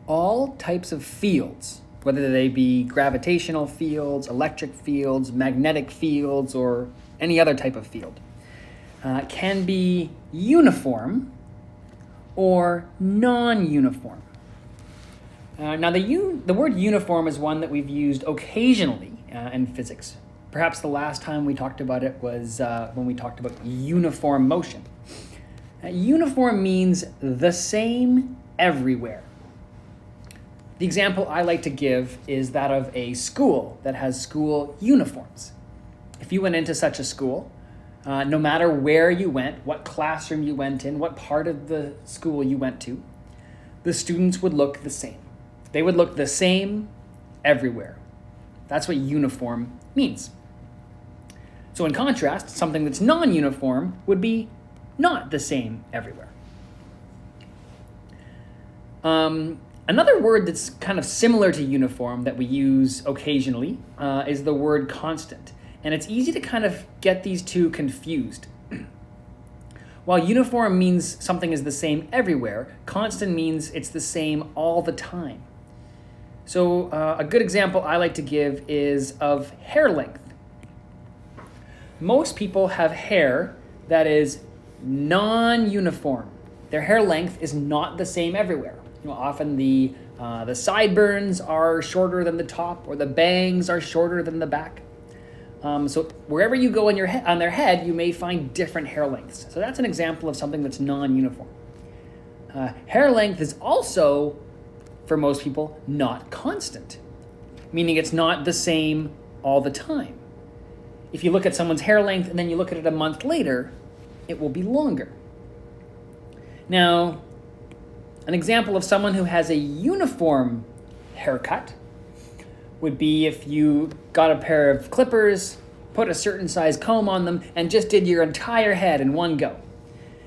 all types of fields, whether they be gravitational fields, electric fields, magnetic fields, or any other type of field, can be uniform or non-uniform. Now, the word uniform is one that we've used occasionally in physics. Perhaps the last time we talked about it was when we talked about uniform motion. Uniform means the same everywhere. The example I like to give is that of a school that has school uniforms. If you went into such a school, no matter where you went, what classroom you went in, what part of the school you went to, the students would look the same. They would look the same everywhere. That's what uniform means. So in contrast, something that's non-uniform would be not the same everywhere. Another word that's kind of similar to uniform that we use occasionally is the word constant. And it's easy to kind of get these two confused. While uniform means something is the same everywhere, constant means it's the same all the time. So a good example I like to give is of hair length. Most people have hair that is non-uniform. Their hair length is not the same everywhere. Often the sideburns are shorter than the top, or the bangs are shorter than the back. So wherever you go on their head, you may find different hair lengths. So that's an example of something that's non-uniform. Hair length is also, for most people, not constant, meaning it's not the same all the time. If you look at someone's hair length and then you look at it a month later, it will be longer. Now, an example of someone who has a uniform haircut would be if you got a pair of clippers, put a certain size comb on them, and just did your entire head in one go.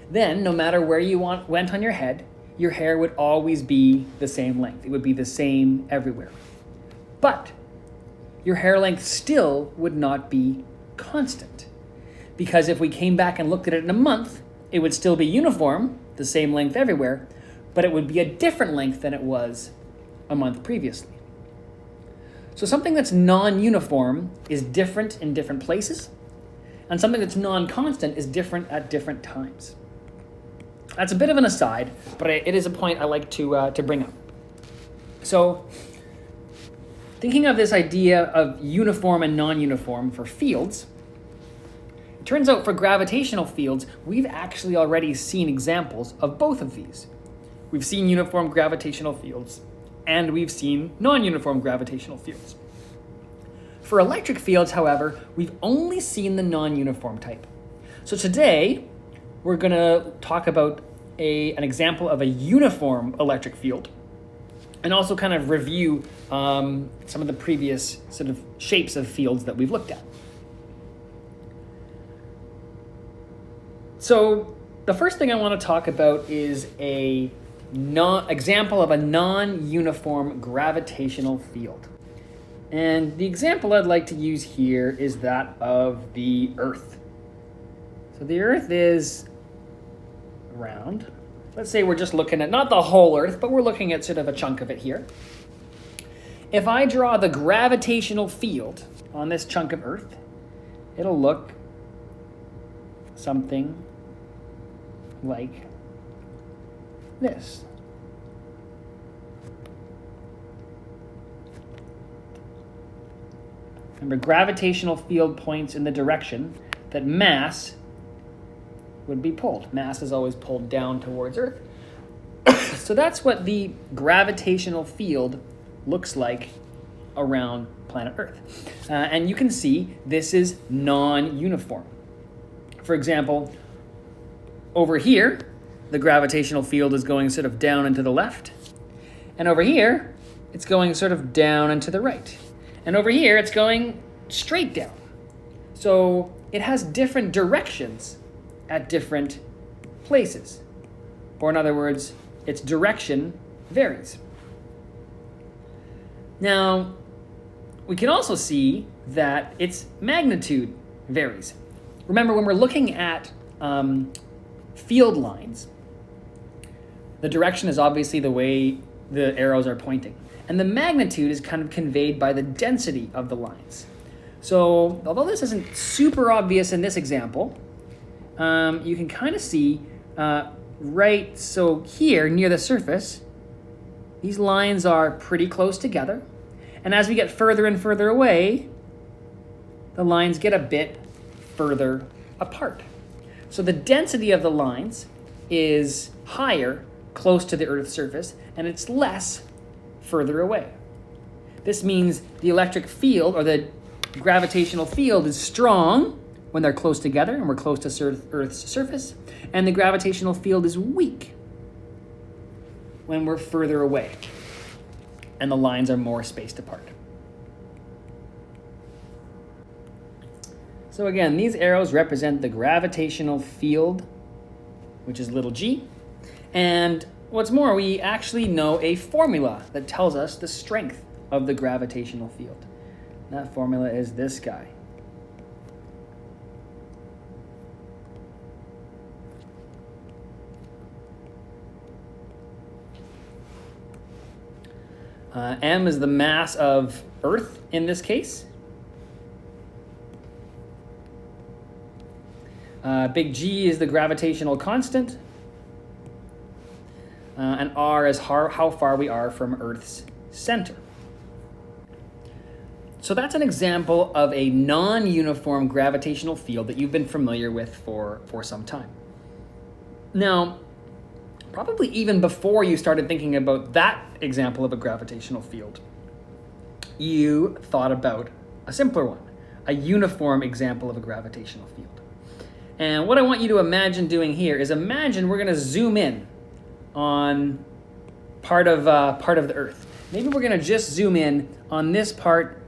Then, no matter where you went on your head, your hair would always be the same length. It would be the same everywhere. But your hair length still would not be constant. Because if we came back and looked at it in a month, it would still be uniform, the same length everywhere, but it would be a different length than it was a month previously. So something that's non-uniform is different in different places, and something that's non-constant is different at different times. That's a bit of an aside, but it is a point I like to bring up. So, thinking of this idea of uniform and non-uniform for fields, it turns out for gravitational fields, we've actually already seen examples of both of these. We've seen uniform gravitational fields, and we've seen non-uniform gravitational fields. For electric fields, however, we've only seen the non-uniform type. So today, we're going to talk about an example of a uniform electric field, and also kind of review some of the previous sort of shapes of fields that we've looked at. So the first thing I want to talk about is an example of a non-uniform gravitational field. And the example I'd like to use here is that of the Earth. So the Earth is round. Let's say we're just looking at, not the whole Earth, but we're looking at sort of a chunk of it here. If I draw the gravitational field on this chunk of Earth, it'll look something like this. Remember, gravitational field points in the direction that mass would be pulled. Mass is always pulled down towards Earth. So that's what the gravitational field looks like around planet Earth. And you can see this is non-uniform. For example, over here, the gravitational field is going sort of down and to the left. And over here, it's going sort of down and to the right. And over here, it's going straight down. So it has different directions at different places. Or in other words, its direction varies. Now, we can also see that its magnitude varies. Remember, when we're looking at field lines, the direction is obviously the way the arrows are pointing. And the magnitude is kind of conveyed by the density of the lines. So although this isn't super obvious in this example, you can kind of see so here near the surface, these lines are pretty close together. And as we get further and further away, the lines get a bit further apart. So the density of the lines is higher close to the Earth's surface, and it's less further away. This means the electric field, or the gravitational field, is strong when they're close together and we're close to Earth's surface, and the gravitational field is weak when we're further away and the lines are more spaced apart. So again, these arrows represent the gravitational field, which is little g. And what's more, we actually know a formula that tells us the strength of the gravitational field. That formula is this guy. M is the mass of Earth in this case. Big G is the gravitational constant. And R is how far we are from Earth's center. So that's an example of a non-uniform gravitational field that you've been familiar with for some time. Now, probably even before you started thinking about that example of a gravitational field, you thought about a simpler one, a uniform example of a gravitational field. And what I want you to imagine doing here is imagine we're going to zoom in on part of the Earth. Maybe we're going to just zoom in on this part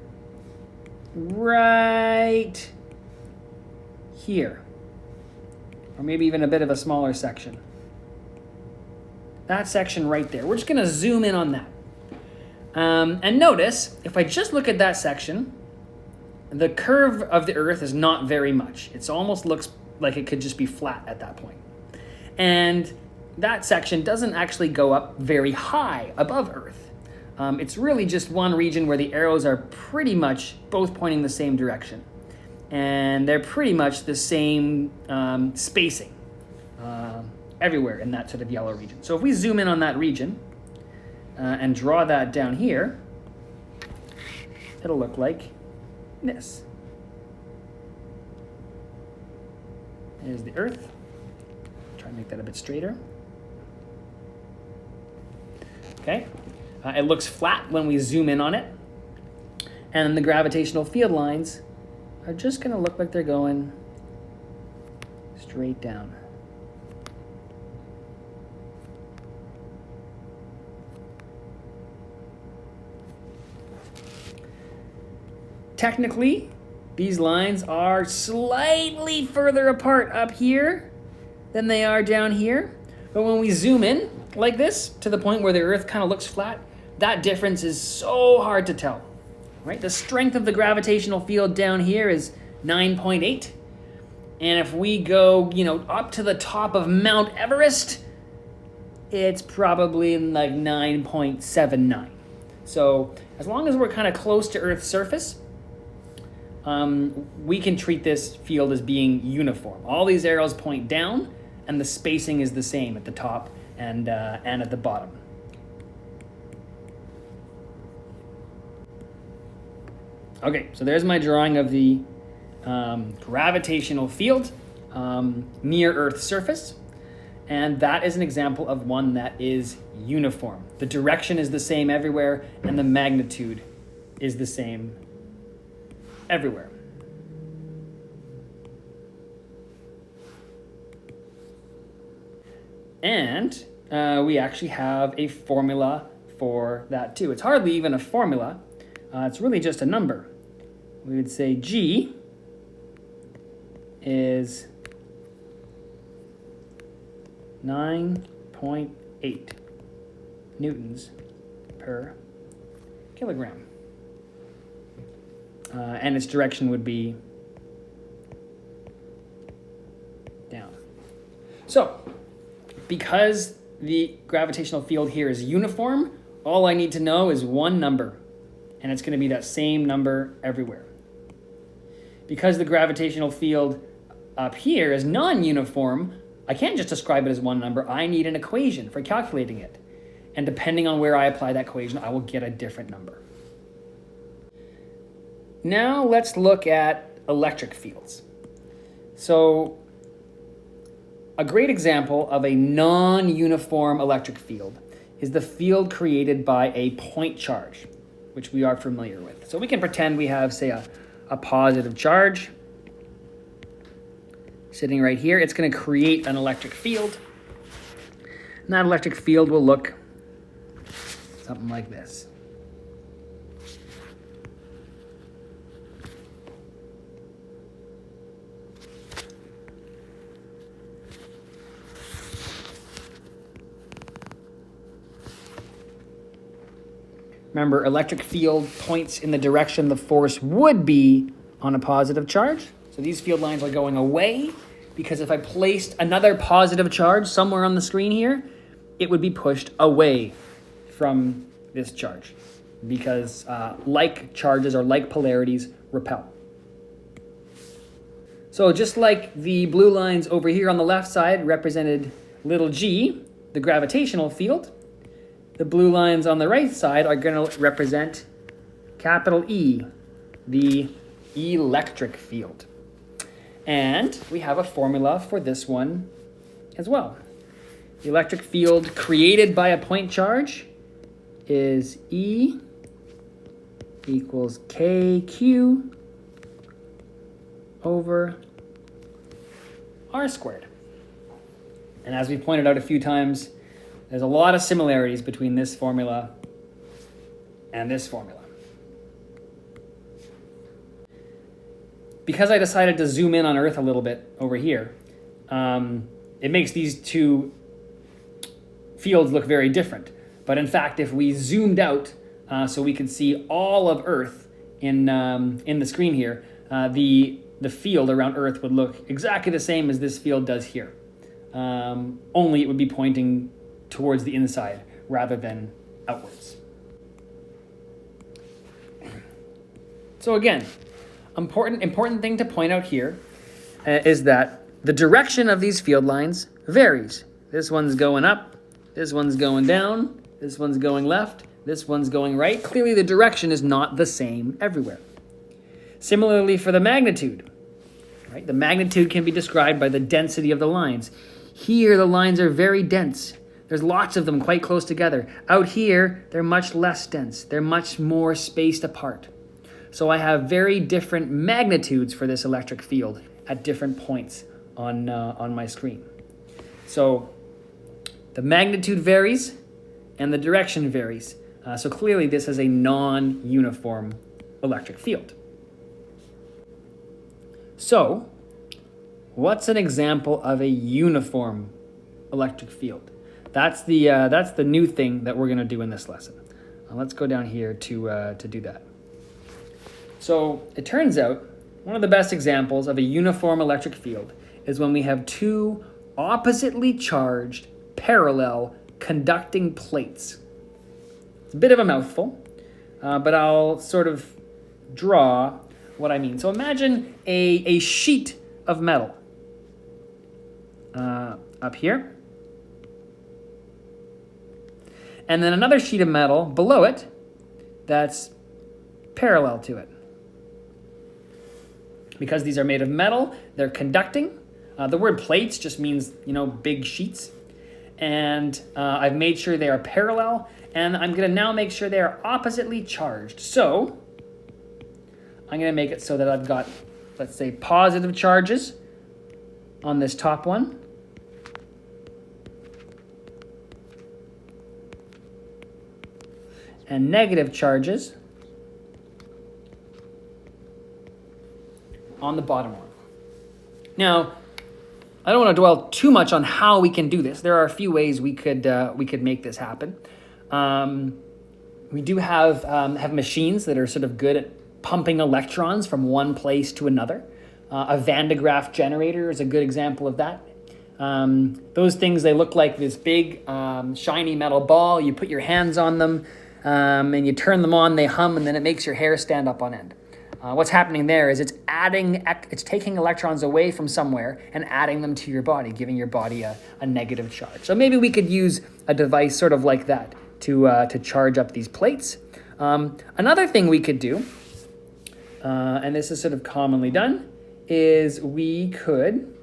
right here, or maybe even a bit of a smaller section. That section right there. We're just going to zoom in on that. And notice, if I just look at that section, the curve of the Earth is not very much. It almost looks like it could just be flat at that point. And that section doesn't actually go up very high above Earth. It's really just one region where the arrows are pretty much both pointing the same direction. And they're pretty much the same spacing everywhere in that sort of yellow region. So if we zoom in on that region and draw that down here, it'll look like this. There's the Earth. Try and make that a bit straighter. Okay. It looks flat when we zoom in on it. And the gravitational field lines are just going to look like they're going straight down. Technically, these lines are slightly further apart up here than they are down here. But when we zoom in like this to the point where the Earth kind of looks flat, that difference is so hard to tell. Right? The strength of the gravitational field down here is 9.8. And if we go, up to the top of Mount Everest, it's probably like 9.79. So as long as we're kind of close to Earth's surface, we can treat this field as being uniform. All these arrows point down, and the spacing is the same at the top and at the bottom. Okay, so there's my drawing of the gravitational field near Earth's surface. And that is an example of one that is uniform. The direction is the same everywhere, and the magnitude is the same everywhere. And we actually have a formula for that too. It's hardly even a formula. It's really just a number. We would say G is 9.8 newtons per kilogram. And its direction would be down. So, because the gravitational field here is uniform, All I need to know is one number, and it's going to be that same number everywhere. Because the gravitational field up here is non-uniform, I can't just describe it as one number. I need an equation for calculating it. And depending on where I apply that equation, I will get a different number. Now let's look at electric fields. So a great example of a non-uniform electric field is the field created by a point charge, which we are familiar with. So we can pretend we have, say, a positive charge sitting right here. It's going to create an electric field. And that electric field will look something like this. Remember, electric field points in the direction the force would be on a positive charge. So these field lines are going away because if I placed another positive charge somewhere on the screen here, it would be pushed away from this charge because like charges or like polarities repel. So just like the blue lines over here on the left side represented little g, the gravitational field, the blue lines on the right side are going to represent capital E, the electric field. And we have a formula for this one as well. The electric field created by a point charge is E equals KQ over R squared. And as we pointed out a few times, there's a lot of similarities between this formula and this formula. Because I decided to zoom in on Earth a little bit over here, it makes these two fields look very different. But in fact, if we zoomed out so we could see all of Earth in the screen here, the field around Earth would look exactly the same as this field does here. Only it would be pointing towards the inside rather than outwards. So again, important thing to point out here is that the direction of these field lines varies. This one's going up, this one's going down, this one's going left, this one's going right. Clearly the direction is not the same everywhere. Similarly for the magnitude, right? The magnitude can be described by the density of the lines. Here the lines are very dense. There's lots of them quite close together. Out here, they're much less dense. They're much more spaced apart. So I have very different magnitudes for this electric field at different points on my screen. So the magnitude varies and the direction varies. So clearly this is a non-uniform electric field. So what's an example of a uniform electric field? That's the new thing that we're going to do in this lesson. Let's go down here to do that. So it turns out one of the best examples of a uniform electric field is when we have two oppositely charged, parallel, conducting plates. It's a bit of a mouthful, but I'll sort of draw what I mean. So imagine a sheet of metal up here. And then another sheet of metal below it that's parallel to it. Because these are made of metal, they're conducting. The word plates just means, big sheets. And I've made sure they are parallel, and I'm going to now make sure they are oppositely charged. So I'm going to make it so that I've got, let's say, positive charges on this top one. And negative charges on the bottom one. Now, I don't want to dwell too much on how we can do this. There are a few ways we could make this happen. We do have machines that are sort of good at pumping electrons from one place to another. A Van de Graaff generator is a good example of that. Those things, they look like this big shiny metal ball. You put your hands on them and you turn them on, they hum, and then it makes your hair stand up on end. What's happening there is it's taking electrons away from somewhere and adding them to your body, giving your body a negative charge. So maybe we could use a device sort of like that to charge up these plates. Another thing we could do, and this is sort of commonly done, is we could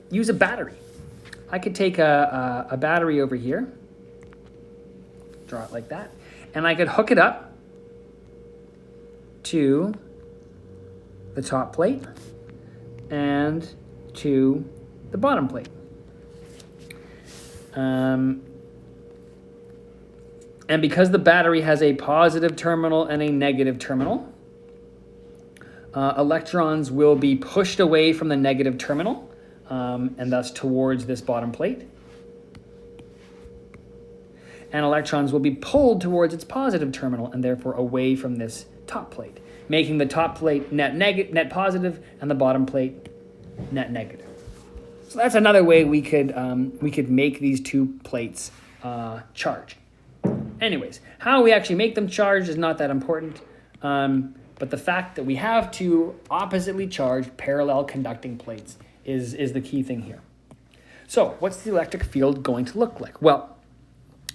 use a battery. I could take a battery over here, draw it like that, and I could hook it up to the top plate and to the bottom plate. And because the battery has a positive terminal and a negative terminal, electrons will be pushed away from the negative terminal and thus towards this bottom plate. And electrons will be pulled towards its positive terminal and therefore away from this top plate, making the top plate net positive and the bottom plate net negative. So that's another way we could make these two plates charge. Anyways, how we actually make them charged is not that important, but the fact that we have two oppositely charged parallel conducting plates is the key thing here. So what's the electric field going to look like? Well,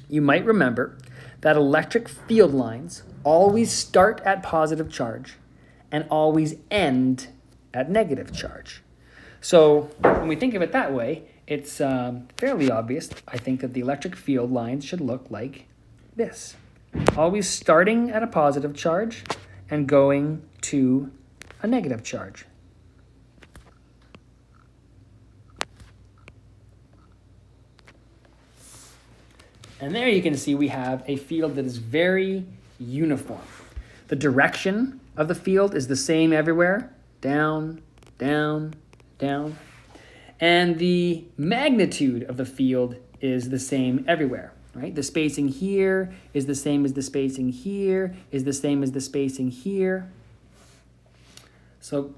you might remember that electric field lines always start at positive charge and always end at negative charge. So when we think of it that way, it's fairly obvious, I think, that the electric field lines should look like this. Always starting at a positive charge and going to a negative charge. And there you can see we have a field that is very uniform. The direction of the field is the same everywhere, down, down, down. And the magnitude of the field is the same everywhere, right? The spacing here is the same as the spacing here, is the same as the spacing here. So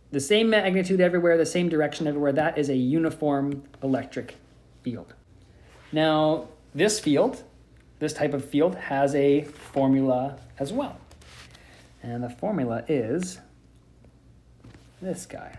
the same magnitude everywhere, the same direction everywhere, that is a uniform electric field. Now, this type of field, has a formula as well. And the formula is this guy.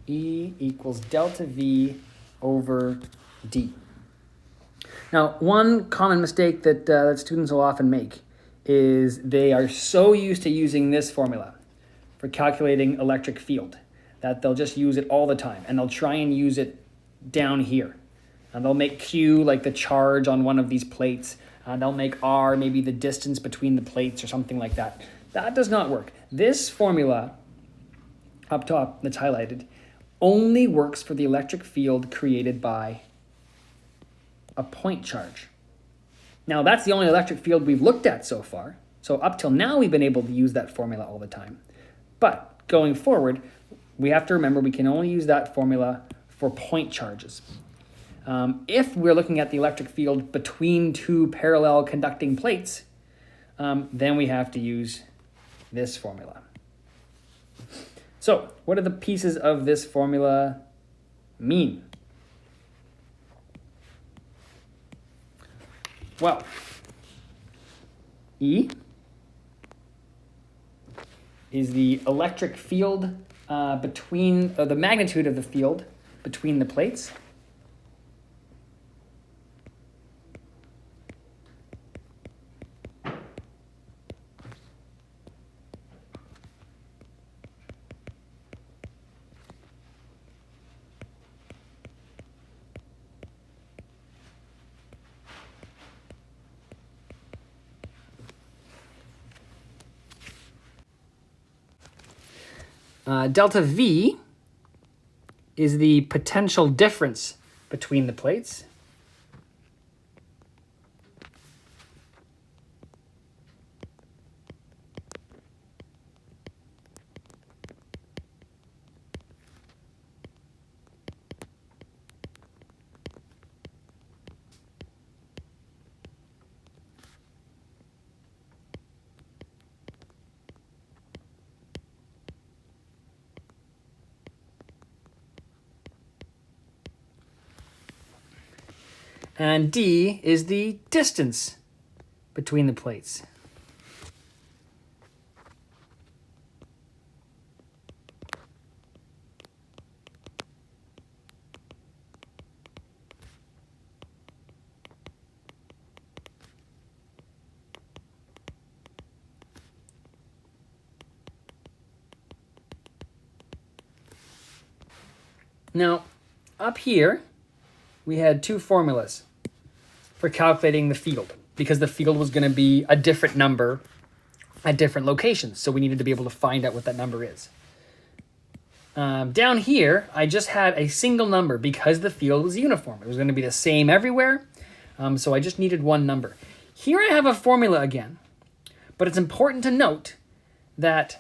E equals delta V over D. Now, one common mistake that students will often make is they are so used to using this formula for calculating electric field that they'll just use it all the time, and they'll try and use it down here. And they'll make Q like the charge on one of these plates, and they'll make R maybe the distance between the plates or something like that. That does not work. This formula up top that's highlighted only works for the electric field created by a point charge. Now, that's the only electric field we've looked at so far. So up till now, we've been able to use that formula all the time. But going forward, we have to remember we can only use that formula for point charges. If we're looking at the electric field between two parallel conducting plates, then we have to use this formula. So what do the pieces of this formula mean? Well, E is the electric field the magnitude of the field between the plates. Delta V is the potential difference between the plates. And d is the distance between the plates. Now, up here, we had two formulas for calculating the field because the field was going to be a different number at different locations. So we needed to be able to find out what that number is. Down here, I just had a single number because the field was uniform. It was going to be the same everywhere. So I just needed one number. Here I have a formula again, but it's important to note that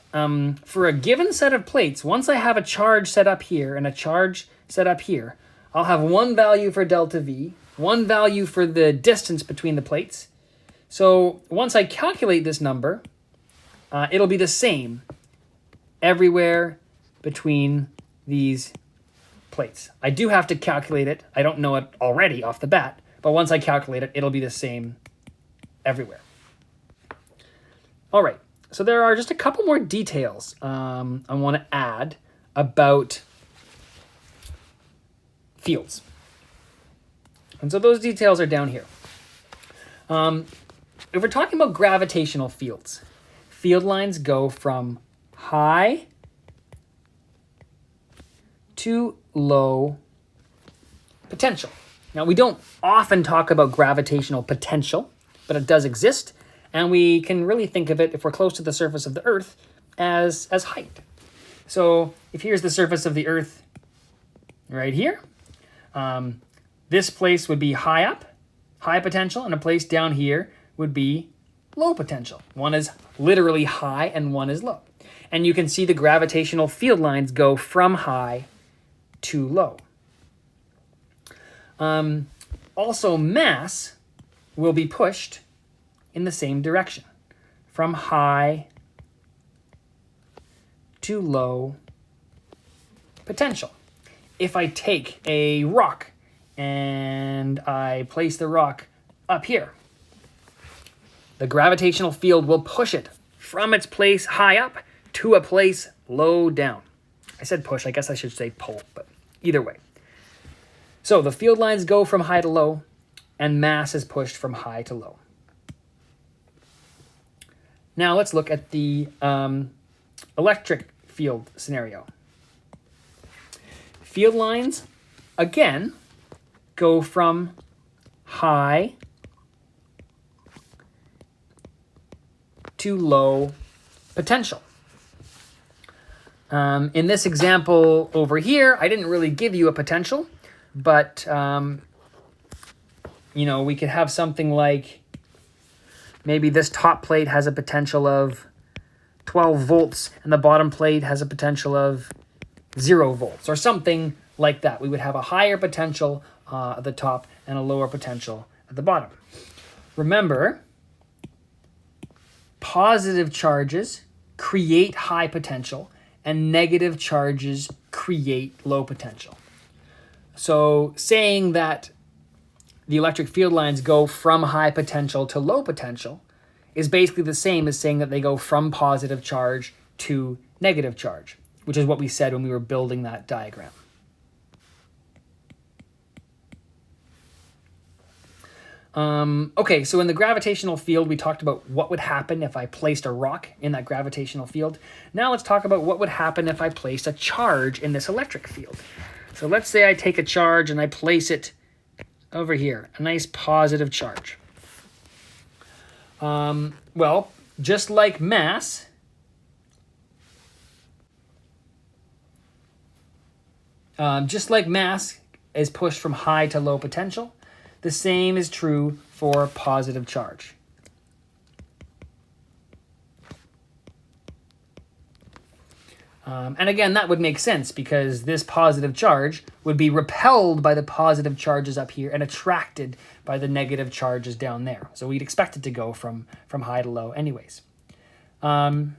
for a given set of plates, once I have a charge set up here and a charge set up here, I'll have one value for delta V, one value for the distance between the plates. So once I calculate this number, it'll be the same everywhere between these plates. I do have to calculate it. I don't know it already off the bat, but once I calculate it, it'll be the same everywhere. All right. So there are just a couple more details I want to add about fields. And so those details are down here. If we're talking about gravitational fields, field lines go from high to low potential. Now, we don't often talk about gravitational potential, but it does exist. And we can really think of it, if we're close to the surface of the Earth, as height. So if here's the surface of the Earth right here, this place would be high up, high potential, and a place down here would be low potential. One is literally high and one is low. And you can see the gravitational field lines go from high to low. Also, mass will be pushed in the same direction, from high to low potential. If I take a rock and I place the rock up here, the gravitational field will push it from its place high up to a place low down. I said push, I guess I should say pull, but either way. So the field lines go from high to low, and mass is pushed from high to low. Now let's look at the electric field scenario. Field lines, again, go from high to low potential. In this example over here, I didn't really give you a potential, but we could have something like maybe this top plate has a potential of 12 volts and the bottom plate has a potential of 0 volts or something like that. We would have a higher potential at the top and a lower potential at the bottom. Remember, positive charges create high potential and negative charges create low potential. So saying that the electric field lines go from high potential to low potential is basically the same as saying that they go from positive charge to negative charge, which is what we said when we were building that diagram. Okay, so in the gravitational field, we talked about what would happen if I placed a rock in that gravitational field. Now let's talk about what would happen if I placed a charge in this electric field. So let's say I take a charge and I place it over here, a nice positive charge. Well, just like mass, is pushed from high to low potential, the same is true for positive charge. And again, that would make sense because this positive charge would be repelled by the positive charges up here and attracted by the negative charges down there. So we'd expect it to go from high to low anyways. How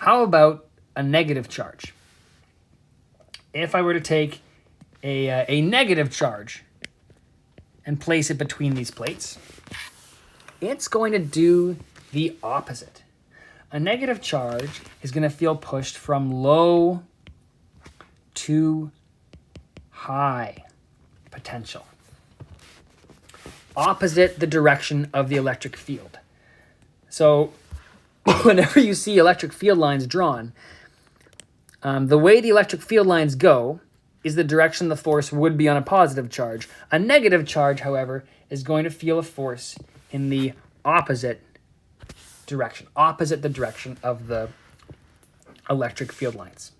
about a negative charge? If I were to take a negative charge and place it between these plates, it's going to do the opposite. A negative charge is going to feel pushed from low to high potential, opposite the direction of the electric field. So whenever you see electric field lines drawn, the way the electric field lines go is the direction the force would be on a positive charge. A negative charge, however, is going to feel a force in the opposite direction, opposite the direction of the electric field lines.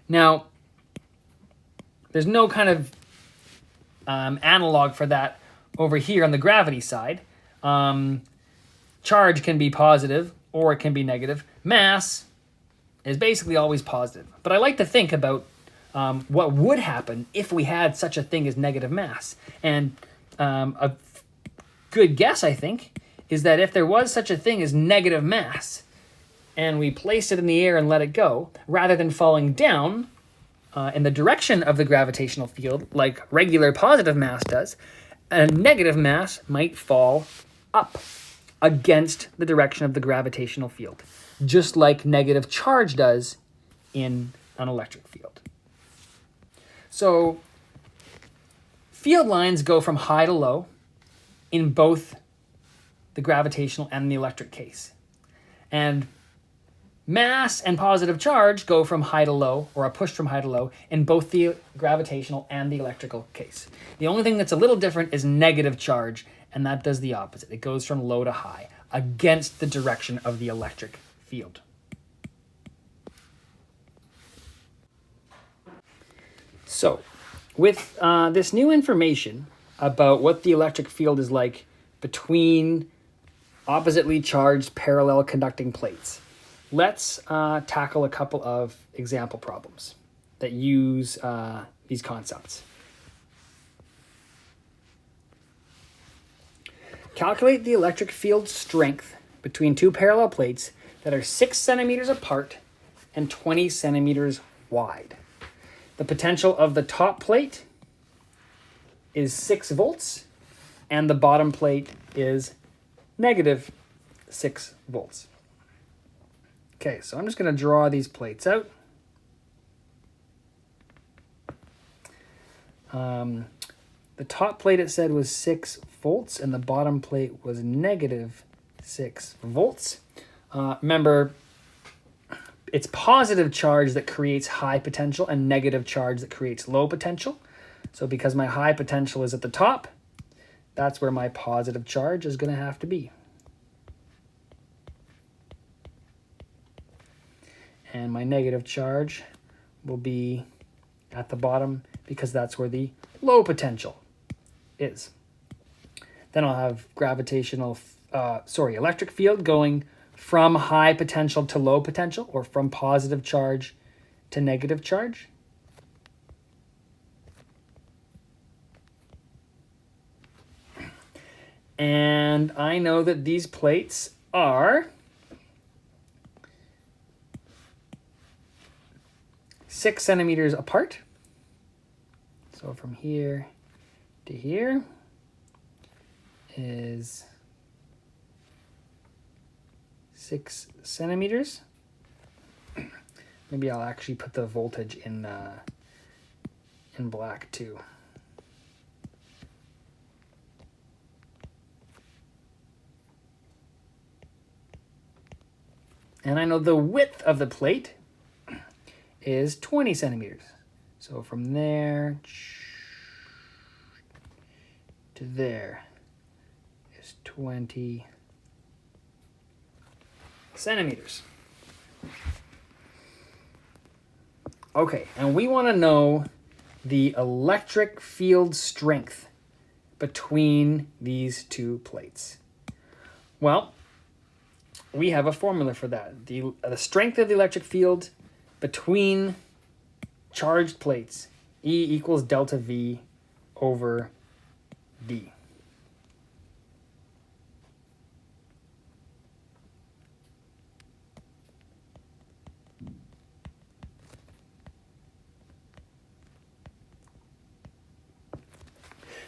Now, there's no kind of analog for that over here on the gravity side. Charge can be positive or it can be negative. Mass is basically always positive. But I like to think about what would happen if we had such a thing as negative mass. And a good guess, I think, is that if there was such a thing as negative mass and we placed it in the air and let it go, rather than falling down in the direction of the gravitational field like regular positive mass does, a negative mass might fall up against the direction of the gravitational field, just like negative charge does in an electric field. So field lines go from high to low in both the gravitational and the electric case. And mass and positive charge go from high to low, or are pushed from high to low, in both the gravitational and the electrical case. The only thing that's a little different is negative charge, and that does the opposite. It goes from low to high, against the direction of the electric field. So, with this new information about what the electric field is like between oppositely charged parallel conducting plates, let's tackle a couple of example problems that use these concepts. Calculate the electric field strength between two parallel plates that are 6 centimeters apart and 20 centimeters wide. The potential of the top plate is 6 volts, and the bottom plate is negative 6 volts. Okay, so I'm just going to draw these plates out. The top plate, it said, was 6 volts, and the bottom plate was negative 6 volts. Remember, it's positive charge that creates high potential and negative charge that creates low potential. So because my high potential is at the top, that's where my positive charge is going to have to be. And my negative charge will be at the bottom because that's where the low potential is. Then I'll have electric field going from high potential to low potential, or from positive charge to negative charge. And I know that these plates are 6 centimeters apart. So from here to here is 6 centimeters. Maybe I'll actually put the voltage in black too. And I know the width of the plate is 20 centimeters. So from there to there is 20 centimeters. Okay, and we want to know the electric field strength between these two plates. Well, we have a formula for that. The strength of the electric field between charged plates, E equals delta V over D.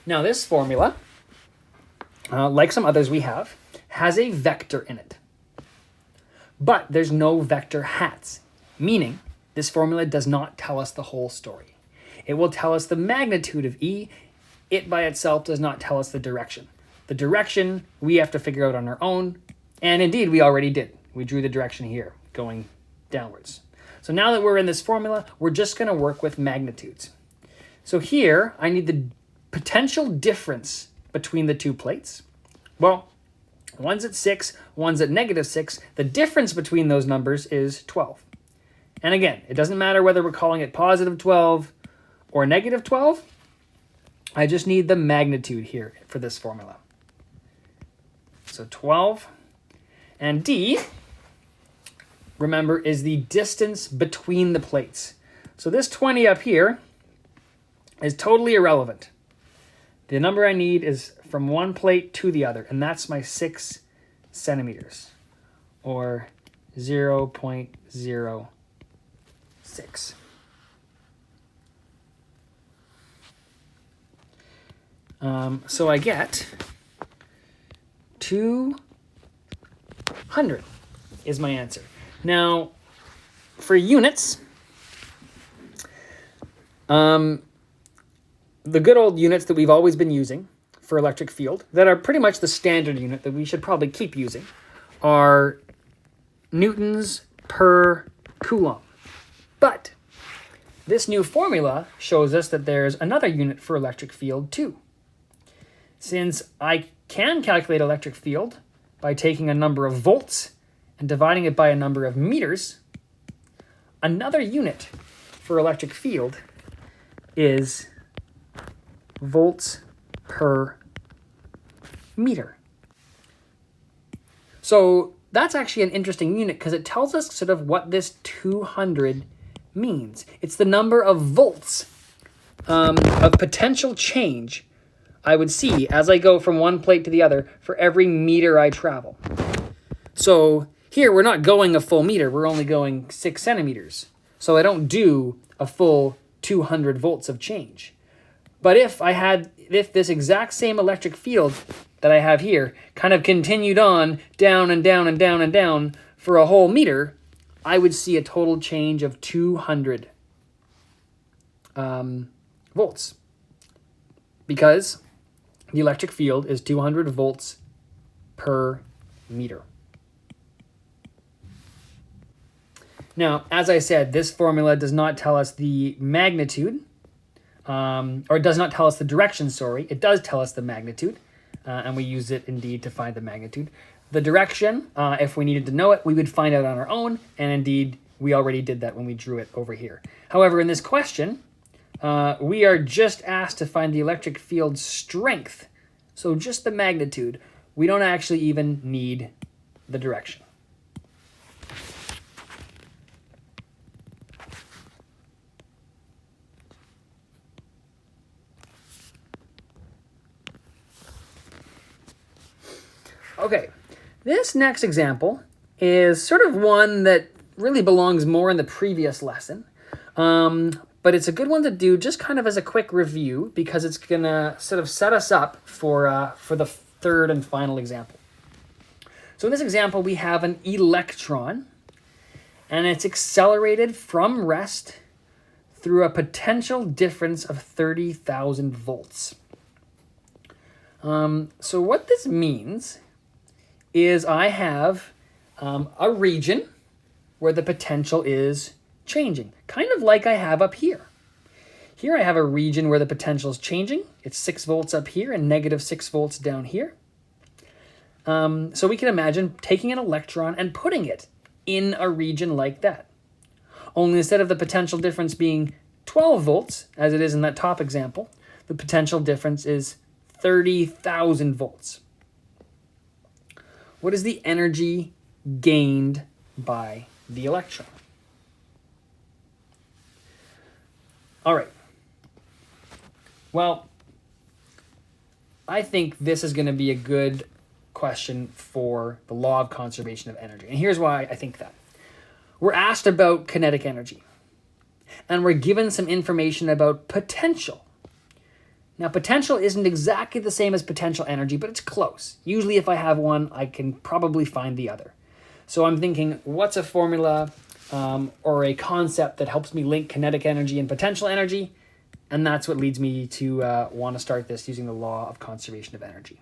Now this formula, like some others we have, has a vector in it. But there's no vector hats, meaning this formula does not tell us the whole story. It will tell us the magnitude of E. It by itself does not tell us the direction. The direction we have to figure out on our own, and indeed we already did. We drew the direction here, going downwards. So now that we're in this formula, we're just going to work with magnitudes. So here, I need the potential difference between the two plates. Well, one's at 6, one's at -6. The difference between those numbers is 12. And again, it doesn't matter whether we're calling it positive 12 or negative 12. I just need the magnitude here for this formula. So 12. And D, remember, is the distance between the plates. So this 20 up here is totally irrelevant. The number I need is from one plate to the other, and that's my 6 centimeters, or 0.06. So I get 200 is my answer. Now, for units, the good old units that we've always been using for electric field, that are pretty much the standard unit that we should probably keep using, are newtons per coulomb. But this new formula shows us that there's another unit for electric field too. Since I can calculate electric field by taking a number of volts and dividing it by a number of meters, another unit for electric field is volts per meter. So that's actually an interesting unit because it tells us sort of what this 200 means. It's the number of volts of potential change I would see as I go from one plate to the other for every meter I travel. So here we're not going a full meter, we're only going 6 centimeters. So I don't do a full 200 volts of change. But if this exact same electric field that I have here kind of continued on down and down and down and down for a whole meter, I would see a total change of 200 volts. Because the electric field is 200 volts per meter. Now, as I said, this formula does not tell us the magnitude, or it does not tell us the direction, sorry. It does tell us the magnitude, and we use it indeed to find the magnitude. The direction, if we needed to know it, we would find out on our own, and indeed, we already did that when we drew it over here. However, in this question, we are just asked to find the electric field strength, so just the magnitude. We don't actually even need the direction. Okay, this next example is sort of one that really belongs more in the previous lesson, but it's a good one to do just kind of as a quick review because it's going to sort of set us up for the third and final example. So in this example, we have an electron, and it's accelerated from rest through a potential difference of 30,000 volts. So what this means is I have a region where the potential is changing, kind of like I have up here. Here I have a region where the potential is changing. It's 6 volts up here and -6 volts down here. So we can imagine taking an electron and putting it in a region like that. Only instead of the potential difference being 12 volts, as it is in that top example, the potential difference is 30,000 volts. What is the energy gained by the electron? All right. Well, I think this is going to be a good question for the law of conservation of energy. And here's why I think that. We're asked about kinetic energy, and we're given some information about potential. Now, potential isn't exactly the same as potential energy, but it's close. Usually if I have one, I can probably find the other. So I'm thinking, what's a formula or a concept that helps me link kinetic energy and potential energy? And that's what leads me to want to start this using the law of conservation of energy.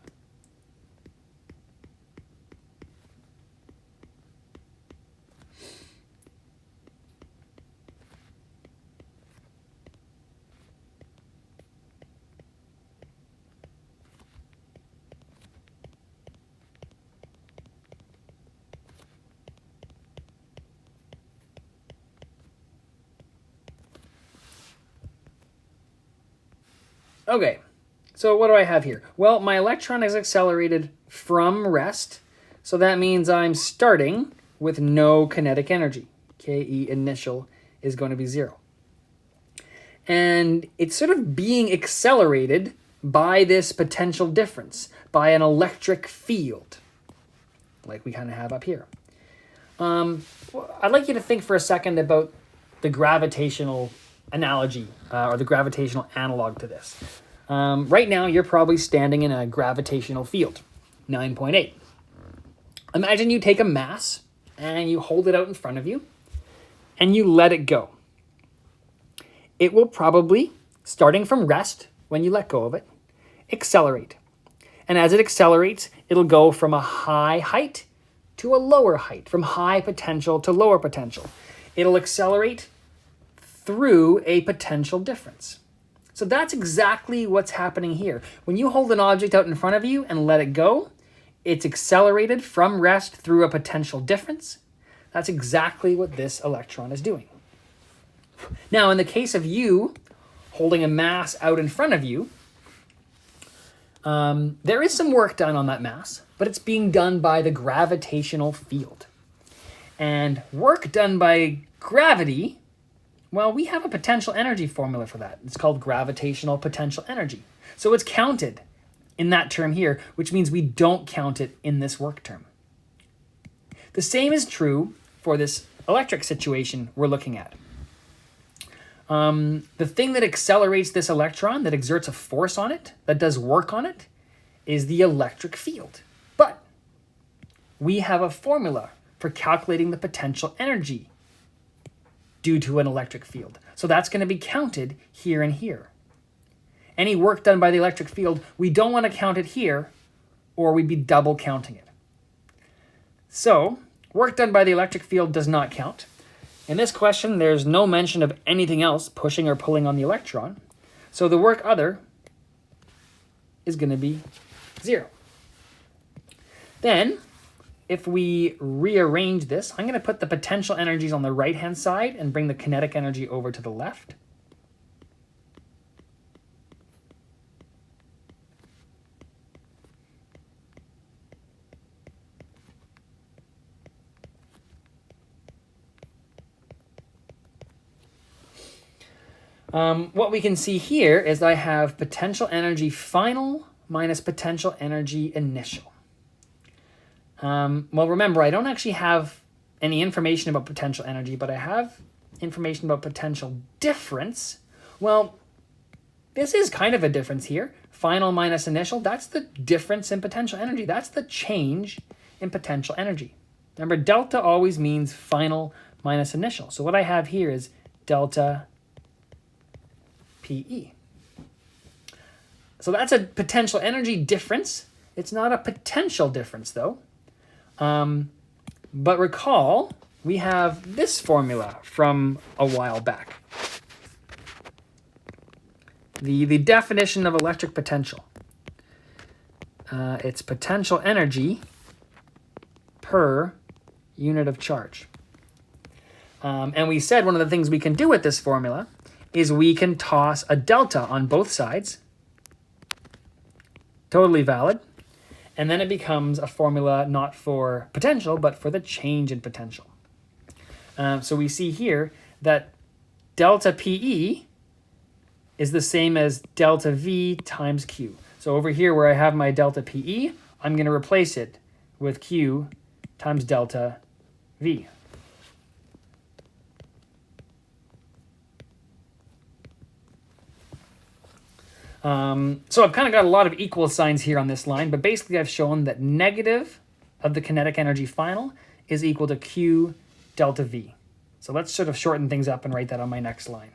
Okay, so what do I have here? Well, my electron is accelerated from rest, so that means I'm starting with no kinetic energy. Ke initial is going to be 0. And it's sort of being accelerated by this potential difference, by an electric field, like we kind of have up here. I'd like you to think for a second about the gravitational analogy or the gravitational analog to this. Right now, you're probably standing in a gravitational field, 9.8. Imagine you take a mass and you hold it out in front of you and you let it go. It will probably, starting from rest, when you let go of it, accelerate. And as it accelerates, it'll go from a high height to a lower height, from high potential to lower potential. It'll accelerate through a potential difference. So that's exactly what's happening here. When you hold an object out in front of you and let it go, it's accelerated from rest through a potential difference. That's exactly what this electron is doing. Now, in the case of you holding a mass out in front of you, there is some work done on that mass, but it's being done by the gravitational field. And work done by gravity, well, we have a potential energy formula for that. It's called gravitational potential energy. So it's counted in that term here, which means we don't count it in this work term. The same is true for this electric situation we're looking at. The thing that accelerates this electron, that exerts a force on it, that does work on it, is the electric field. But we have a formula for calculating the potential energy due to an electric field. So that's going to be counted here and here. Any work done by the electric field, we don't want to count it here, or we'd be double counting it. So, work done by the electric field does not count. In this question, there's no mention of anything else pushing or pulling on the electron. So the work other is going to be 0. Then, if we rearrange this, I'm going to put the potential energies on the right-hand side and bring the kinetic energy over to the left. What we can see here is I have potential energy final minus potential energy initial. Well, remember, I don't actually have any information about potential energy, but I have information about potential difference. Well, this is kind of a difference here. Final minus initial, that's the difference in potential energy. That's the change in potential energy. Remember, delta always means final minus initial. So what I have here is delta PE. So that's a potential energy difference. It's not a potential difference, though. But recall, we have this formula from a while back. The definition of electric potential. It's potential energy per unit of charge. And we said one of the things we can do with this formula is we can toss a delta on both sides. Totally valid. And then it becomes a formula not for potential, but for the change in potential. So we see here that delta PE is the same as delta V times Q. So over here where I have my delta PE, I'm going to replace it with Q times delta V. So I've kind of got a lot of equal signs here on this line, but basically I've shown that negative of the kinetic energy final is equal to Q delta V. So let's sort of shorten things up and write that on my next line.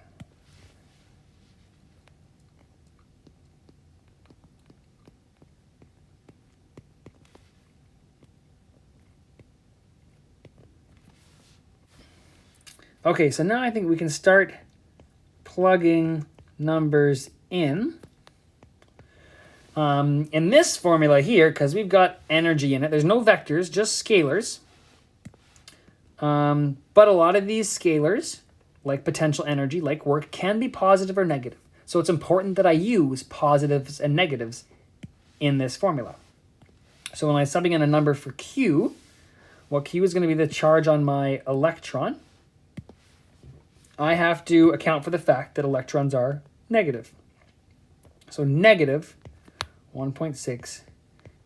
Okay, so now I think we can start plugging numbers in. In this formula here, because we've got energy in it, there's no vectors, just scalars. But a lot of these scalars, like potential energy, like work, can be positive or negative. So it's important that I use positives and negatives in this formula. So when I'm subbing in a number for Q, well, Q is going to be the charge on my electron. I have to account for the fact that electrons are negative. So negative 1.6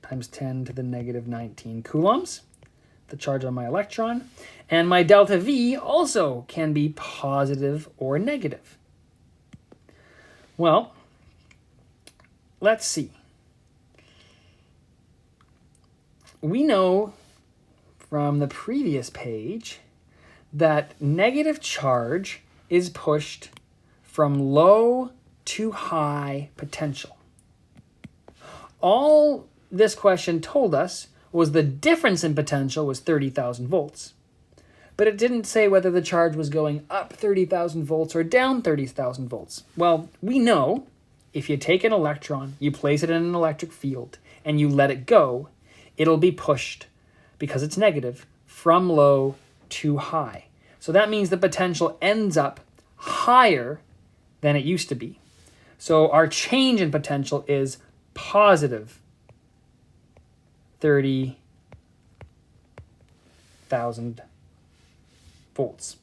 times 10 to the negative 19 coulombs, the charge on my electron. And my delta V also can be positive or negative. Well, let's see. We know from the previous page that negative charge is pushed from low to high potential. All this question told us was the difference in potential was 30,000 volts. But it didn't say whether the charge was going up 30,000 volts or down 30,000 volts. Well, we know if you take an electron, you place it in an electric field, and you let it go, it'll be pushed, because it's negative, from low to high. So that means the potential ends up higher than it used to be. So our change in potential is positive 30,000 volts.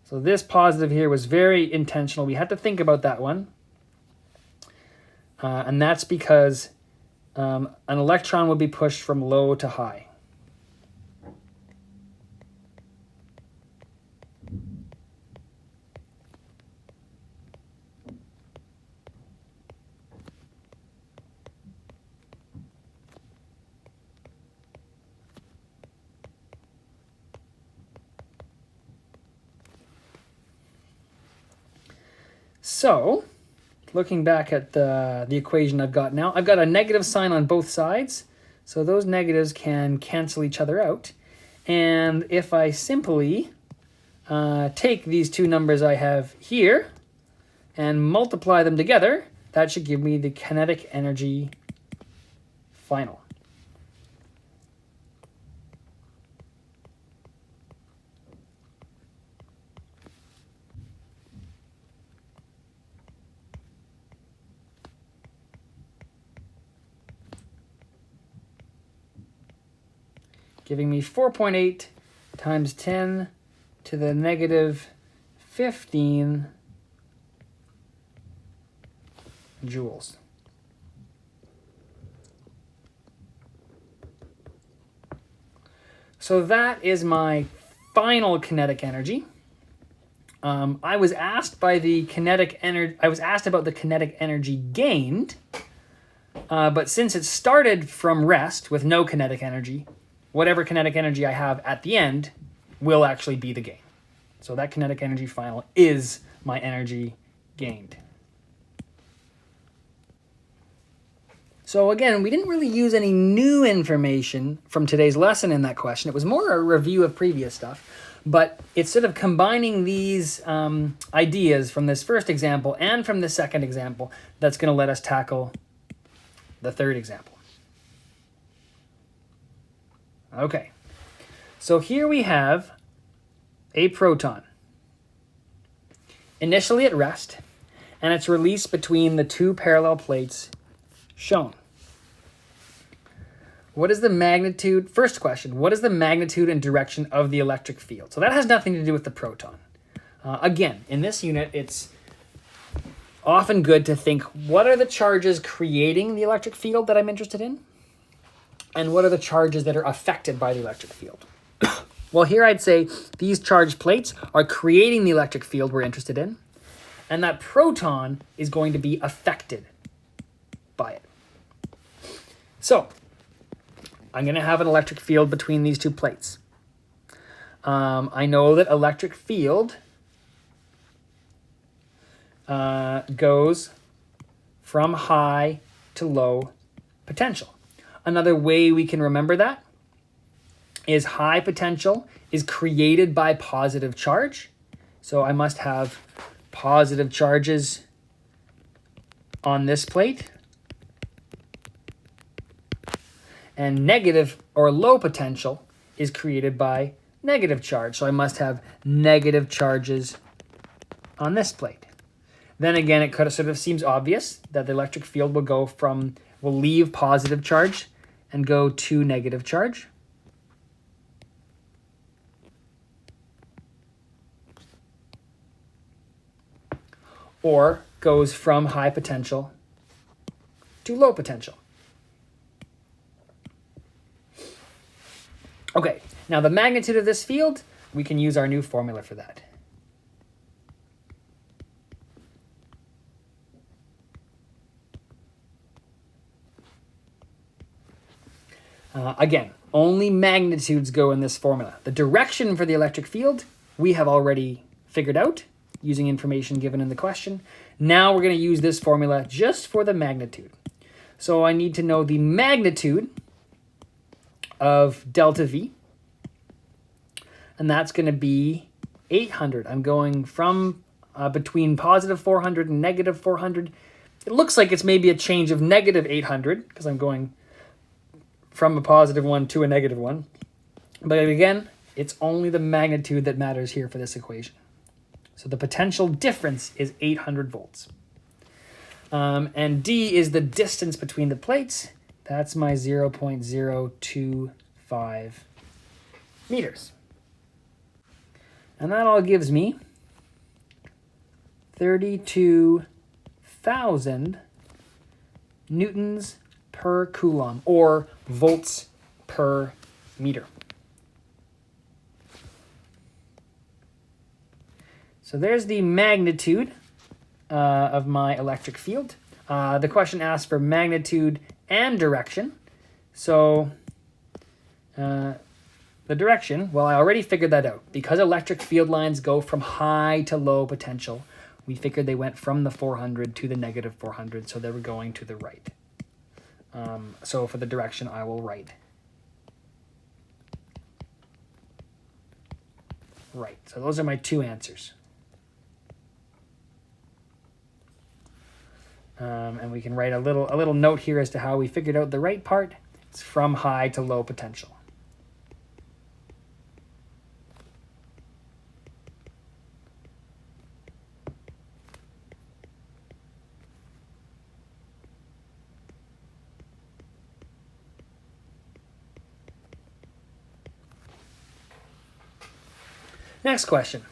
So this positive here was very intentional. We had to think about that one. And that's because an electron would be pushed from low to high. So, looking back at the equation I've got now, I've got a negative sign on both sides. So those negatives can cancel each other out. And if I simply take these two numbers I have here and multiply them together, that should give me the kinetic energy final. Giving me 4.8 times 10 to the negative 15 joules. So that is my final kinetic energy. I was asked about the kinetic energy gained, but since it started from rest with no kinetic energy, whatever kinetic energy I have at the end will actually be the gain. So that kinetic energy final is my energy gained. So again, we didn't really use any new information from today's lesson in that question. It was more a review of previous stuff. But it's sort of combining these ideas from this first example and from the second example that's going to let us tackle the third example. Okay, so here we have a proton. Initially at rest, and it's released between the two parallel plates shown. What is the magnitude? First question, what is the magnitude and direction of the electric field? So that has nothing to do with the proton. Again, in this unit, it's often good to think, what are the charges creating the electric field that I'm interested in? And what are the charges that are affected by the electric field? Well, here I'd say these charged plates are creating the electric field we're interested in. and that proton is going to be affected by it. So I'm going to have an electric field between these two plates. I know that electric field goes from high to low potential. Another way we can remember that is high potential is created by positive charge. So I must have positive charges on this plate. And negative or low potential is created by negative charge. So I must have negative charges on this plate. Then again, it sort of seems obvious that the electric field will leave positive charge and go to negative charge. Or goes from high potential to low potential. Okay, now the magnitude of this field, we can use our new formula for that. Again, only magnitudes go in this formula. The direction for the electric field, we have already figured out using information given in the question. Now we're going to use this formula just for the magnitude. So I need to know the magnitude of delta V, and that's going to be 800. I'm going from between positive 400 and negative 400. It looks like it's maybe a change of negative 800 because I'm going from a positive one to a negative one. But again, it's only the magnitude that matters here for this equation. So the potential difference is 800 volts. And D is the distance between the plates. That's my 0.025 meters. And that all gives me 32,000 newtons per coulomb, or volts per meter. So there's the magnitude of my electric field. The question asks for magnitude and direction. So the direction, well, I already figured that out. Because electric field lines go from high to low potential, we figured they went from the 400 to the negative 400, so they were going to the right. So for the direction, I will write right. So those are my two answers. And we can write a little note here as to how we figured out the right part. It's from high to low potential. Next question.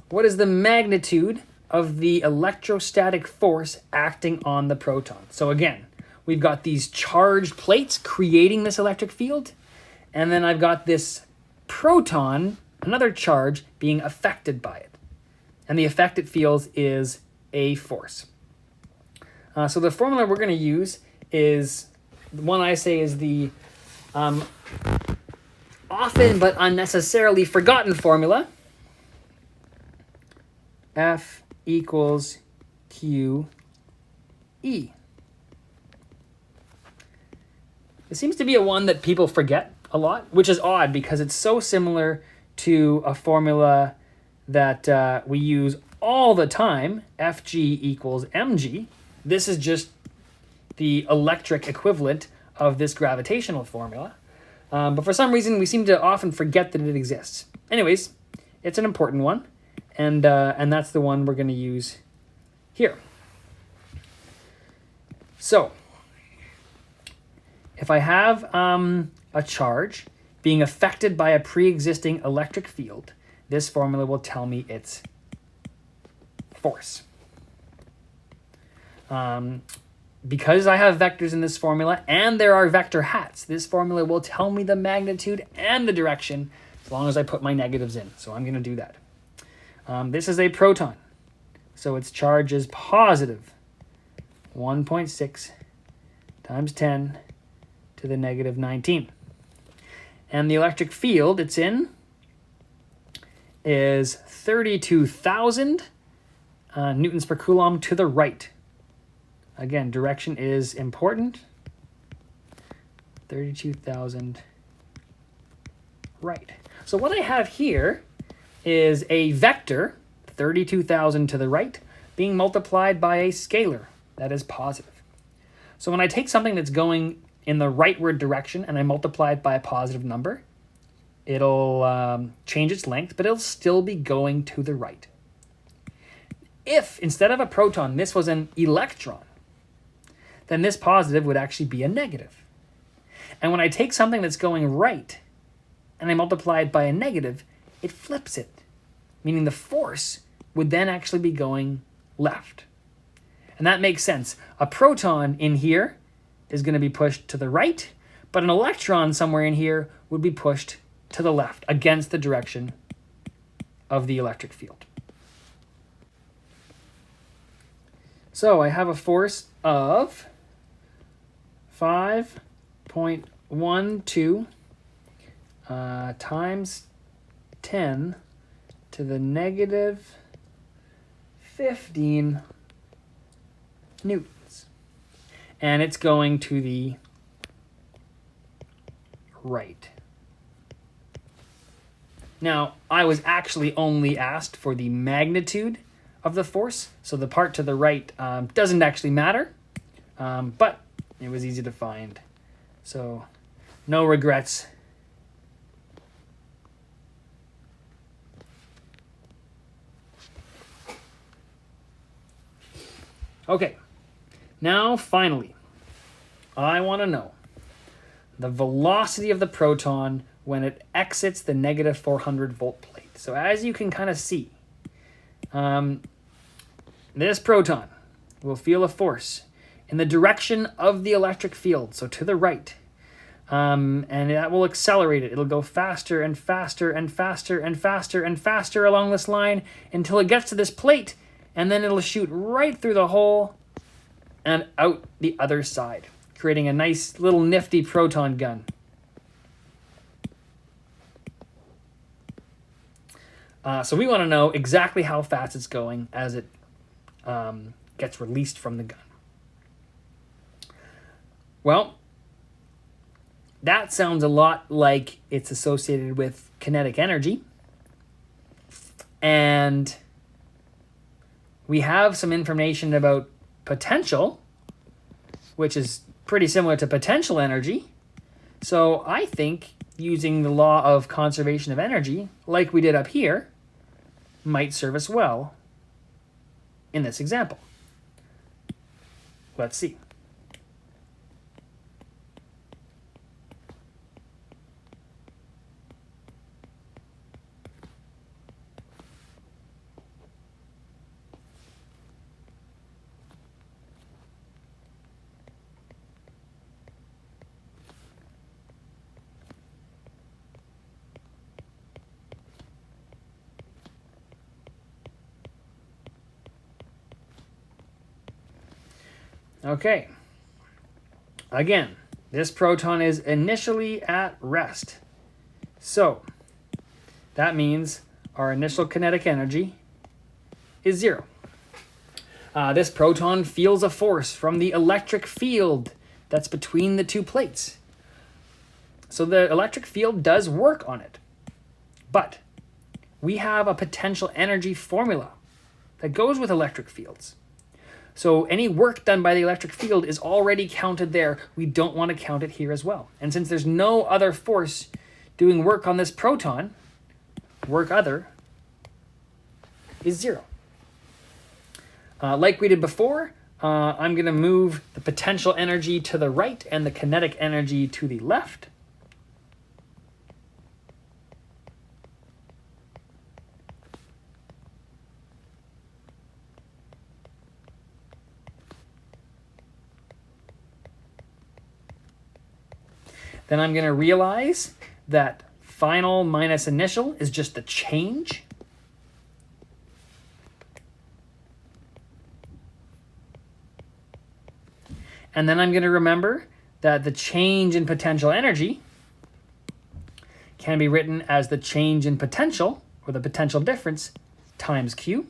What is the magnitude of the electrostatic force acting on the proton? So again, we've got these charged plates creating this electric field, and then I've got this proton, another charge, being affected by it. And the effect it feels is a force. So the formula we're going to use is, the one I say is the often but unnecessarily forgotten formula. F equals QE. It seems to be a one that people forget a lot, which is odd because it's so similar to a formula that we use all the time, Fg equals mg. This is just the electric equivalent of this gravitational formula. But for some reason, we seem to often forget that it exists. Anyways, it's an important one, and that's the one we're going to use here. So, if I have a charge being affected by a pre-existing electric field, this formula will tell me its force. Because I have vectors in this formula and there are vector hats, this formula will tell me the magnitude and the direction as long as I put my negatives in. So I'm going to do that. This is a proton. So its charge is positive 1.6 times 10 to the negative 19. And the electric field it's in is 32,000 newtons per coulomb to the right. Again, direction is important. 32,000 right. So what I have here is a vector, 32,000 to the right, being multiplied by a scalar that is positive. So when I take something that's going in the rightward direction and I multiply it by a positive number, it'll change its length, but it'll still be going to the right. If instead of a proton, this was an electron, then this positive would actually be a negative. And when I take something that's going right and I multiply it by a negative, it flips it, meaning the force would then actually be going left. And that makes sense. A proton in here is going to be pushed to the right, but an electron somewhere in here would be pushed to the left against the direction of the electric field. So I have a force of 5.12 times 10 to the negative 15 newtons. And it's going to the right. Now, I was actually only asked for the magnitude of the force, so the part to the right doesn't actually matter, but it was easy to find. So, no regrets. Okay, now finally, I want to know the velocity of the proton when it exits the negative 400 volt plate. So as you can kind of see, this proton will feel a force in the direction of the electric field, so to the right. And that will accelerate it. It'll go faster and faster and faster and faster and faster along this line until it gets to this plate, and then it'll shoot right through the hole and out the other side, creating a nice little nifty proton gun. So we want to know exactly how fast it's going as it gets released from the gun. Well, that sounds a lot like it's associated with kinetic energy. And we have some information about potential, which is pretty similar to potential energy. So I think using the law of conservation of energy, like we did up here, might serve us well in this example. Let's see. Okay, again, this proton is initially at rest. So that means our initial kinetic energy is 0. This proton feels a force from the electric field that's between the two plates. So the electric field does work on it. But we have a potential energy formula that goes with electric fields. So any work done by the electric field is already counted there. We don't want to count it here as well. And since there's no other force doing work on this proton, work other is 0. Like we did before, I'm going to move the potential energy to the right and the kinetic energy to the left. Then I'm going to realize that final minus initial is just the change. And then I'm going to remember that the change in potential energy can be written as the change in potential, or the potential difference, times Q.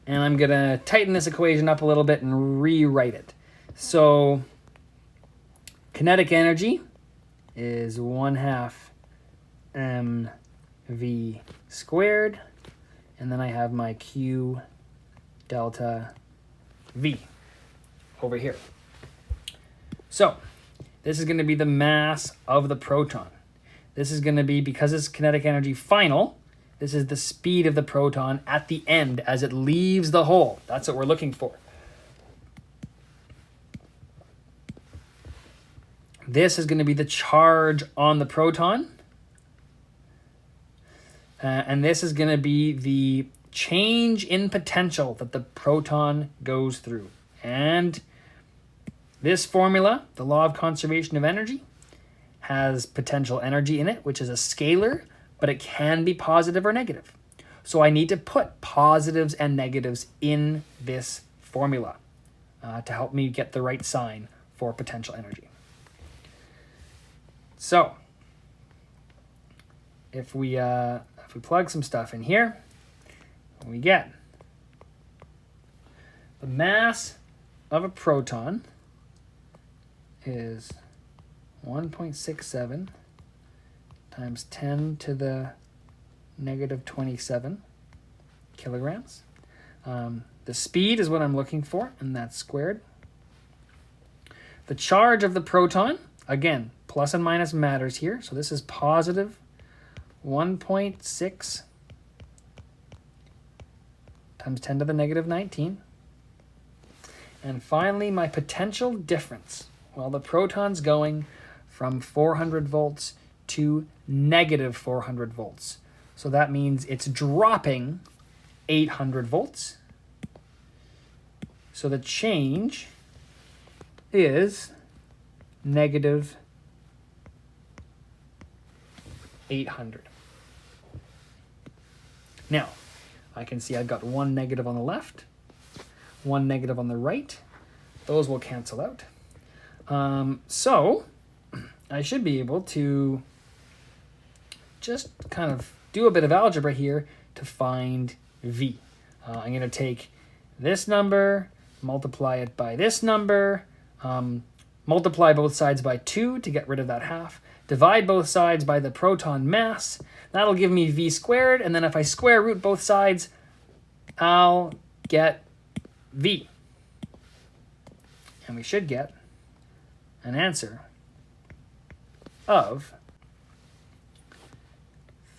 And I'm going to tighten this equation up a little bit and rewrite it. So kinetic energy is 1/2 mv squared. And then I have my Q delta V over here. So this is going to be the mass of the proton. This is going to be, because it's kinetic energy final, this is the speed of the proton at the end as it leaves the hole. That's what we're looking for. This is going to be the charge on the proton. And this is going to be the change in potential that the proton goes through. And this formula, the law of conservation of energy, has potential energy in it, which is a scalar, but it can be positive or negative. So I need to put positives and negatives in this formula to help me get the right sign for potential energy. So if we plug some stuff in here, we get the mass of a proton is 1.67 times 10 to the negative 27 kilograms. The speed is what I'm looking for, and that's squared. The charge of the proton, again, plus and minus matters here, so this is positive 1.6 times 10 to the negative 19. And finally, my potential difference. Well, the proton's going from 400 volts to negative 400 volts. So that means it's dropping 800 volts. So the change is negative 800. Now, I can see I've got one negative on the left, one negative on the right. Those will cancel out. So I should be able to just kind of do a bit of algebra here to find V. I'm going to take this number, multiply it by this number, multiply both sides by 2 to get rid of that half, divide both sides by the proton mass. That'll give me V squared, and then if I square root both sides, I'll get V. And we should get an answer of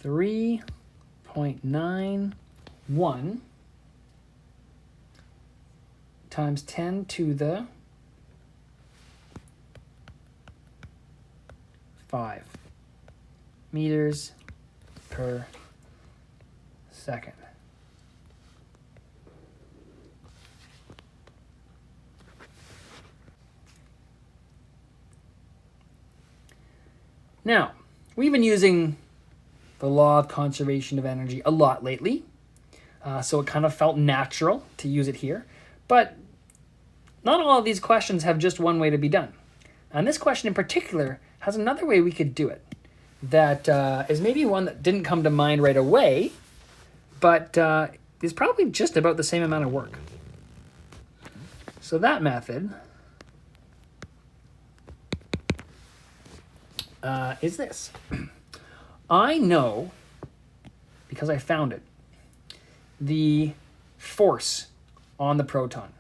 3.91 times 10 to the 5 meters per second. Now, we've been using the law of conservation of energy a lot lately, so it kind of felt natural to use it here. But not all of these questions have just one way to be done. And this question in particular has another way we could do it that is maybe one that didn't come to mind right away, but is probably just about the same amount of work. So that method is this. I know, because I found it, the force on the proton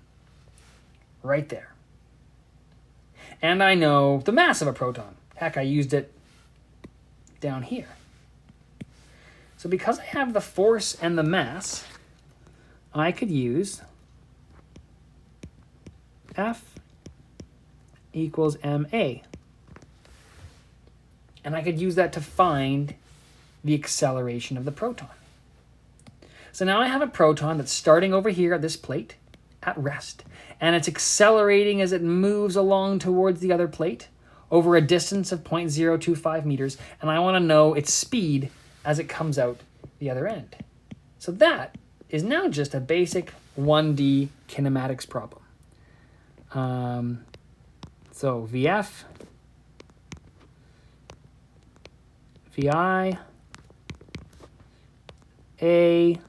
right there. And I know the mass of a proton. Heck, I used it down here. So because I have the force and the mass, I could use F equals ma. And I could use that to find the acceleration of the proton. So now I have a proton that's starting over here at this plate at rest, and it's accelerating as it moves along towards the other plate over a distance of 0.025 meters, and I want to know its speed as it comes out the other end. So that is now just a basic 1D kinematics problem. So VF, VI, A,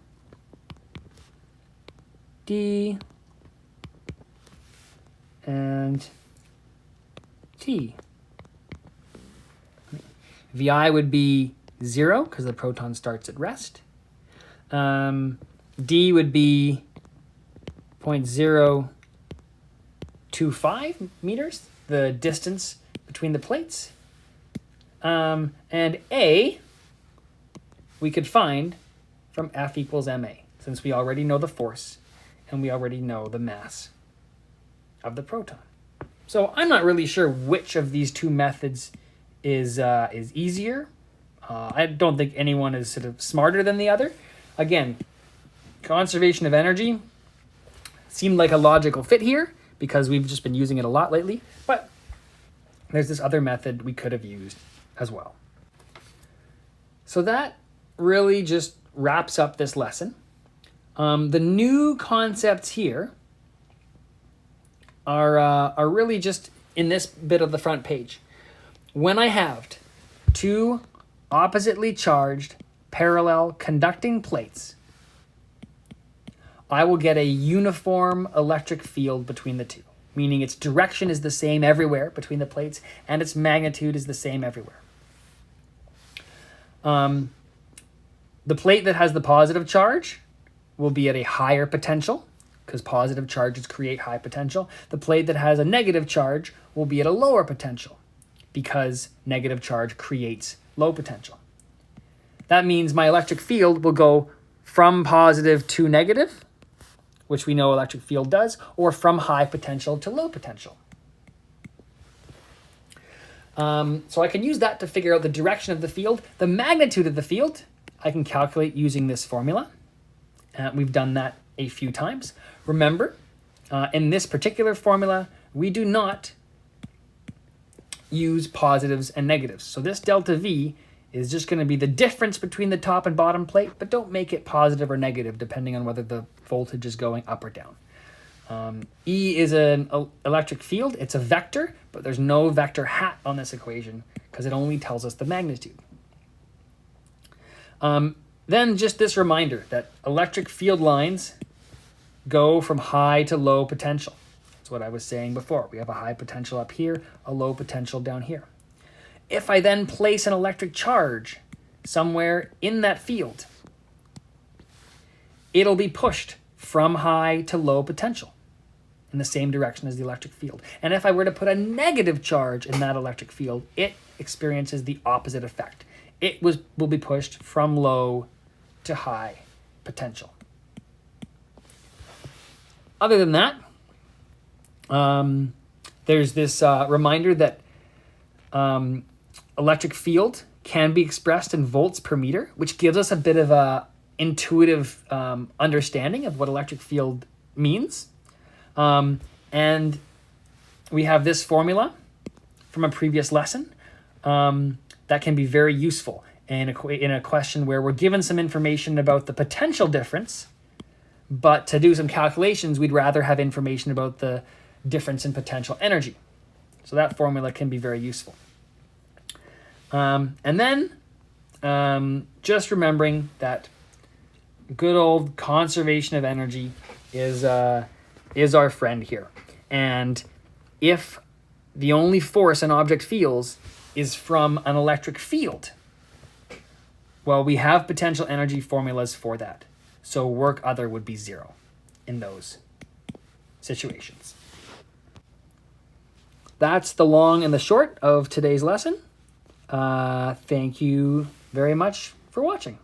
D, and T. VI would be 0 because the proton starts at rest. D would be 0.025 meters, the distance between the plates. And A, we could find from F equals ma, since we already know the force and we already know the mass of the proton. So I'm not really sure which of these two methods is easier. I don't think anyone is sort of smarter than the other. Again, conservation of energy seemed like a logical fit here because we've just been using it a lot lately, but there's this other method we could have used as well. So that really just wraps up this lesson. The new concepts here are really just in this bit of the front page. When I have two oppositely charged parallel conducting plates, I will get a uniform electric field between the two, meaning its direction is the same everywhere between the plates and its magnitude is the same everywhere. The plate that has the positive charge will be at a higher potential because positive charges create high potential. The plate that has a negative charge will be at a lower potential because negative charge creates low potential. That means my electric field will go from positive to negative, which we know electric field does, or from high potential to low potential. So I can use that to figure out the direction of the field. The magnitude of the field, I can calculate using this formula. We've done that a few times. Remember, in this particular formula, we do not use positives and negatives. So this delta V is just going to be the difference between the top and bottom plate, but don't make it positive or negative depending on whether the voltage is going up or down. E is an electric field. It's a vector, but there's no vector hat on this equation because it only tells us the magnitude. Then just this reminder that electric field lines go from high to low potential. That's what I was saying before. We have a high potential up here, a low potential down here. If I then place an electric charge somewhere in that field, it'll be pushed from high to low potential in the same direction as the electric field. And if I were to put a negative charge in that electric field, it experiences the opposite effect. It will be pushed from low to high potential. Other than that, there's this reminder that electric field can be expressed in volts per meter, which gives us a bit of a intuitive understanding of what electric field means. And we have this formula from a previous lesson that can be very useful in a question where we're given some information about the potential difference, but to do some calculations, we'd rather have information about the difference in potential energy. So that formula can be very useful. And then just remembering that good old conservation of energy is our friend here. And if the only force an object feels is from an electric field, well, we have potential energy formulas for that. So work other would be 0 in those situations. That's the long and the short of today's lesson. Thank you very much for watching.